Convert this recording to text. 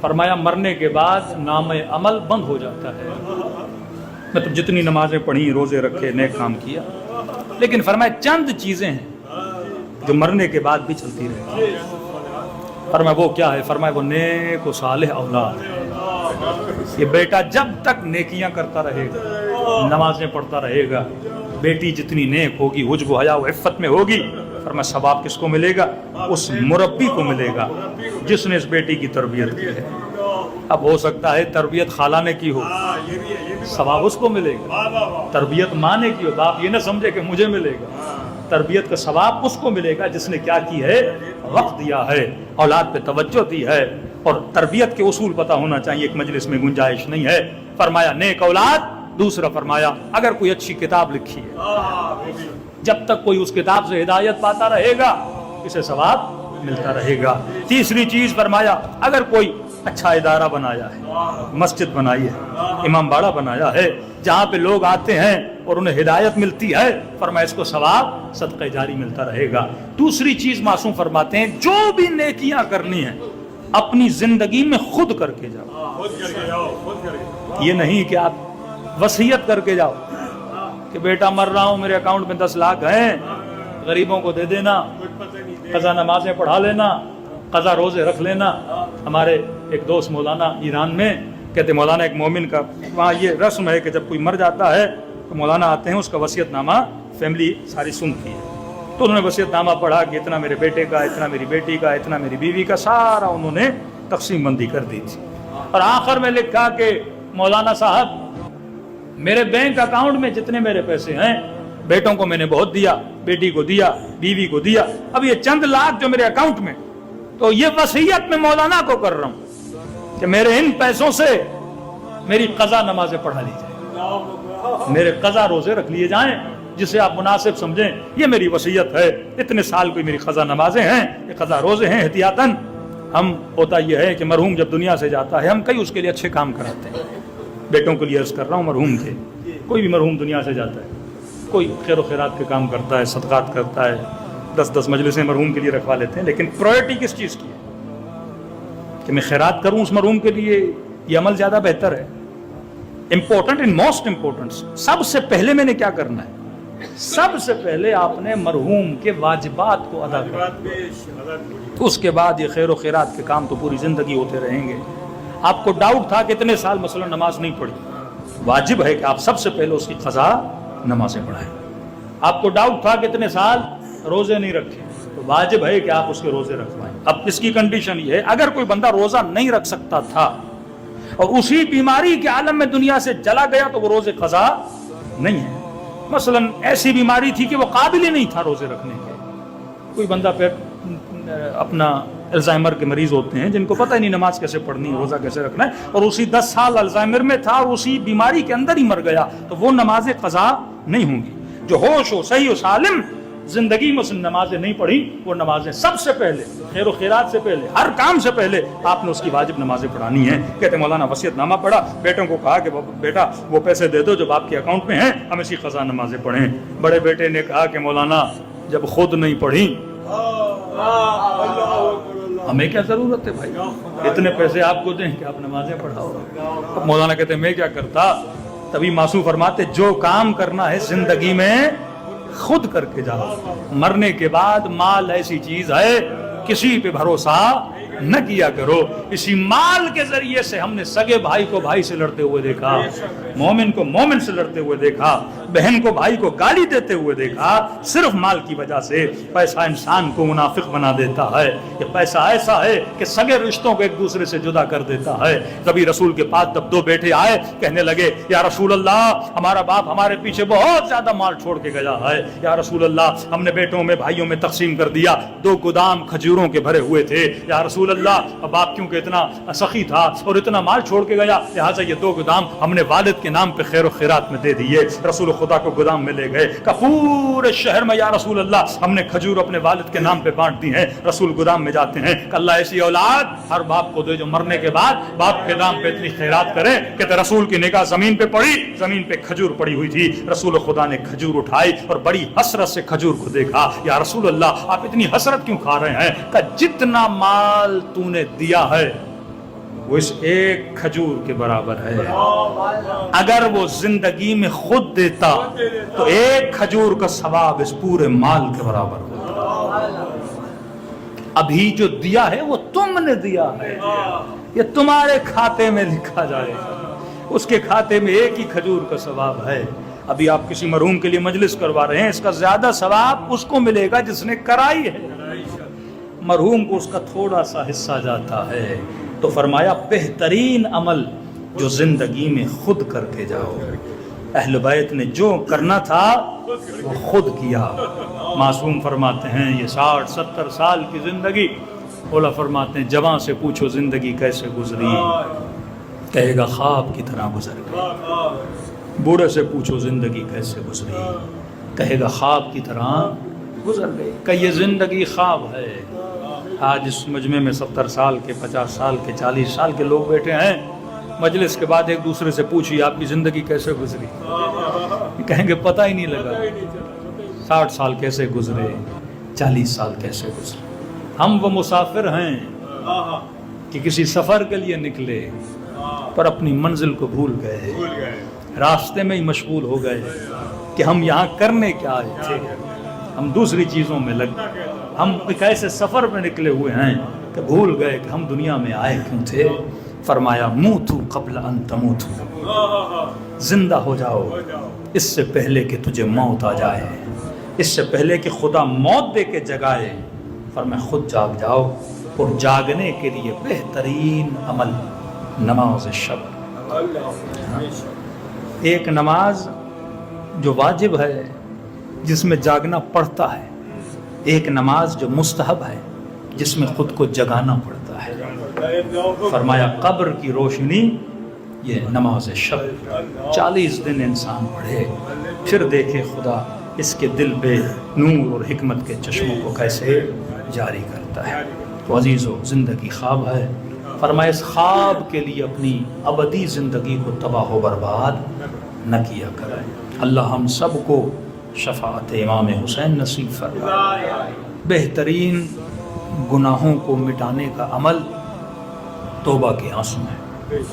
फरमाया मरने के बाद नाम अमल बंद हो जाता है। मतलब जितनी नमाजें पढ़ी, रोजे रखे, नेक काम किया, लेकिन फरमाया चंद चीजें हैं जो मरने के बाद भी चलती रहती हैं। फरमाया वो क्या है? फरमाया वो नेक व सालेह औलाद है। ये बेटा जब तक नेकियां करता रहेगा, नमाजें पढ़ता रहेगा, बेटी जितनी नेक होगी, हुज्ब व हया व इफ़्फ़त में होगी, फरमाया सवाब किसको मिलेगा? उस मुरब्बी को मिलेगा जिसने इस बेटी की तरबियत की है। अब हो सकता है तरबियत खाला ने की हो, सवाब उसको मिलेगा। तरबियत माँ ने की हो, बाप ये ना समझे कि मुझे मिलेगा। तरबियत का सवाब उसको मिलेगा जिसने क्या की है? वक्त दिया है, औलाद पे तवज्जो दी है। और तरबियत के उसूल पता होना चाहिए, एक मजलिस में गुंजाइश नहीं है। फरमाया नेक औलाद। दूसरा फरमाया अगर कोई अच्छी किताब लिखी है, जब तक कोई उस किताब से हिदायत पाता रहेगा, इसे सवाब मिलता रहेगा। तीसरी चीज फरमाया अगर कोई अच्छा इदारा बनाया है, मस्जिद बनाई है, इमाम बाड़ा बनाया है, जहाँ पे लोग आते हैं और उन्हें हिदायत मिलती है, फरमाया इसको सवाब सदक़े जारी मिलता रहेगा। दूसरी चीज मासूम फरमाते हैं जो भी नेकियां करनी है अपनी जिंदगी में खुद करके जाओ। ये नहीं कि आप वसीयत करके जाओ कि बेटा मर रहा हूं, मेरे अकाउंट में 10 लाख हैं, गरीबों को दे देना, कज़ा नमाजें पढ़ा लेना, कज़ा रोजे रख लेना। हमारे एक दोस्त मौलाना ईरान में कहते, मौलाना एक मोमिन का वहाँ ये रस्म है कि जब कोई मर जाता है तो मौलाना आते हैं, उसका वसीयतनामा फैमिली सारी सुनती है। तो उन्होंने वसीयतनामा पढ़ा कि इतना मेरे बेटे का, इतना मेरी बेटी का, इतना मेरी बीवी का, सारा उन्होंने तकसीम बंदी कर दी थी। और आखिर में लिखा कि मौलाना साहब मेरे बैंक अकाउंट में जितने मेरे पैसे हैं, बेटों को मैंने बहुत दिया, बेटी को दिया, बीवी को दिया, अब ये चंद लाख जो मेरे अकाउंट में, तो ये वसीयत में मौलाना को कर रहा हूं कि मेरे इन पैसों से मेरी कज़ा नमाजें पढ़ा ली जाए, मेरे कज़ा रोजे रख लिए जाएं, जिसे आप मुनासिब समझें। ये मेरी वसीयत है, इतने साल कोई मेरी कज़ा नमाजें हैं, ये कज़ा रोजे हैं एहतियातन। हम होता यह है कि मरहूम जब दुनिया से जाता है, हम कई उसके लिए अच्छे काम कराते हैं। बेटों के लिए अर्ज कर रहा हूँ, मरहूम थे, कोई भी मरहूम दुनिया से जाता है, कोई खैर खैरात के काम करता है, सदक़ात करता है, 10-10 मजलिसें मरहूम के लिए रखवा लेते हैं, लेकिन प्रायोरिटी किस चीज़ की है कि मैं खैरात करूँ उस मरहूम के लिए? ये अमल ज़्यादा बेहतर है। इंपॉर्टेंट इन मोस्ट इंपॉर्टेंट, सबसे पहले मैंने क्या करना है? सबसे पहले आपने मरहूम के वाजिबात को अदा करना, तो उसके बाद ये खैर खैरात के काम तो पूरी ज़िंदगी होते रहेंगे। आपको डाउट था कि इतने साल मसलन नमाज नहीं पढ़ी, वाजिब है कि आप सबसे पहले उसकी क़ज़ा नमाजें पढ़ाएं। आपको डाउट था कि इतने साल रोजे नहीं रखे, तो वाजिब है कि आप उसके रोजे रखवाएं। अब इसकी कंडीशन ये है, अगर कोई बंदा रोजा नहीं रख सकता था और उसी बीमारी के आलम में दुनिया से चला गया, तो वो रोजे क़ज़ा नहीं है। मसलन ऐसी बीमारी थी कि वो काबिल ही नहीं था रोजे रखने के। कोई बंदा फिर अपना अल्जाइमर के मरीज होते हैं जिनको पता ही नहीं नमाज कैसे पढ़नी है, रोजा कैसे रखना है, और उसी 10 साल अल्जाइमर में था और उसी बीमारी के अंदर ही मर गया, तो वो नमाजें क़ज़ा नहीं होंगी। जो होश हो, सही हो, सालिम, जिंदगी में उसने नमाजें नहीं पढ़ी, वो नमाजें सबसे पहले, खैर खैरात से पहले, हर काम से पहले आपने उसकी वाजिब नमाजें पढ़ानी है। कहते मौलाना वसीयतनामा पढ़ा, बेटों को कहा कि बेटा वो पैसे दे दो जो आपके अकाउंट में हैं, हम इसी क़ज़ा नमाजें पढ़ें। बड़े बेटे ने कहा कि मौलाना जब खुद नहीं पढ़ी हमें क्या जरूरत है भाई, इतने पैसे आपको दें कि आप नमाजें पढ़ाओ। अब मौलाना कहते मैं क्या करता? तभी मासूम फरमाते जो काम करना है जिंदगी में खुद करके जाओ। मरने के बाद माल ऐसी चीज है, किसी पे भरोसा न किया करो। इसी माल के जरिए से हमने सगे भाई को भाई से लड़ते हुए देखा, मोमिन को मोमिन से लड़ते हुए देखा, बहन को भाई को गाली देते हुए देखा। सिर्फ माल की वजह से पैसा इंसान को मुनाफिक बना देता है। ये पैसा ऐसा है कि सगे रिश्तों को एक दूसरे से जुदा कर देता है। कभी रसूल के पास जब 2 बेटे आए, कहने लगे या रसूल अल्लाह, हमारा बाप हमारे पीछे बहुत ज्यादा माल छोड़ के गया है। या रसूल अल्लाह, हमने बेटों में भाइयों में तकसीम कर दिया, 2 गोदाम खजूरों के भरे हुए थे। या रसूल अल्लाह, बाप क्योंकि इतना सखी था और इतना माल छोड़ के गया, लिहाजा ये 2 गोदाम हमने वालिद के नाम पे खैर खैरात में दे दिए। रसूल खुदा को गोदाम में ले गए, का पूरे शहर में या रसूल अल्लाह हमने खजूर अपने वालिद के नाम पे बांट दी हैं। रसूल गोदाम में जाते हैं, अल्लाह ऐसी औलाद हर बाप को दे जो मरने के बाद बाप के नाम पे इतनी खैरात करे। कहते रसूल की निगाह जमीन पे पड़ी, जमीन पे खजूर पड़ी हुई थी। रसूल खुदा ने खजूर उठाई और बड़ी हसरत से खजूर को देखा। या रसूल अल्लाह, आप इतनी हसरत क्यों खा रहे हैं? का जितना माल तूने दिया है وہ اس ایک کھجور کے برابر ہے. اگر وہ زندگی میں خود دیتا تو ایک کھجور کا ثواب اس پورے مال کے برابر ہوتا. ابھی جو دیا ہے وہ تم نے دیا ہے, یہ تمہارے کھاتے میں لکھا جائے گا. اس کے کھاتے میں ایک ہی کھجور کا ثواب ہے. ابھی آپ کسی مرحوم کے لیے مجلس کروا رہے ہیں, اس کا زیادہ ثواب اس کو ملے گا جس نے کرائی ہے, مرحوم کو اس کا تھوڑا سا حصہ جاتا ہے. تو فرمایا بہترین عمل جو زندگی میں خود کر کے جاؤ. اہل بیت نے جو کرنا تھا وہ خود کیا. معصوم فرماتے ہیں یہ 60-70 سال کی زندگی, اولا فرماتے ہیں جوان سے پوچھو زندگی کیسے گزری, کہے گا خواب کی طرح گزر گئی. بوڑھے سے پوچھو زندگی کیسے گزری, کہے گا خواب کی طرح گزر گئی. کہ یہ زندگی خواب ہے. آج اس مجمع میں 70 سال کے, 50 سال کے, 40 سال کے لوگ بیٹھے ہیں. مجلس کے بعد ایک دوسرے سے پوچھیے آپ کی زندگی کیسے گزری, کہیں گے پتہ ہی نہیں لگا. 60 سال کیسے گزرے, 40 سال کیسے گزرے. ہم وہ مسافر ہیں کہ کسی سفر کے لیے نکلے پر اپنی منزل کو بھول گئے, راستے میں ہی مشغول ہو گئے کہ ہم یہاں کرنے کیا آئے تھے, ہم دوسری چیزوں میں لگ گئے. ہم ایک ایسے سفر میں نکلے ہوئے ہیں کہ بھول گئے کہ ہم دنیا میں آئے کیوں تھے. فرمایا موتو قبل ان تموتو, زندہ ہو جاؤ اس سے پہلے کہ تجھے موت آ جائے, اس سے پہلے کہ خدا موت دے کے جگائے. فرمایا خود جاگ جاؤ, اور جاگنے کے لیے بہترین عمل نماز شب. ایک نماز جو واجب ہے جس میں جاگنا پڑتا ہے, ایک نماز جو مستحب ہے جس میں خود کو جگانا پڑتا ہے. فرمایا قبر کی روشنی یہ نماز شب 40 دن انسان پڑھے, پھر دیکھے خدا اس کے دل پہ نور اور حکمت کے چشموں کو کیسے جاری کرتا ہے. تو عزیزو زندگی خواب ہے. فرمایا اس خواب کے لیے اپنی ابدی زندگی کو تباہ و برباد نہ کیا کرے. اللہ ہم سب کو شفاعت امام حسین نصیب فرمائے. بہترین گناہوں کو مٹانے کا عمل توبہ کے آنسو ہے.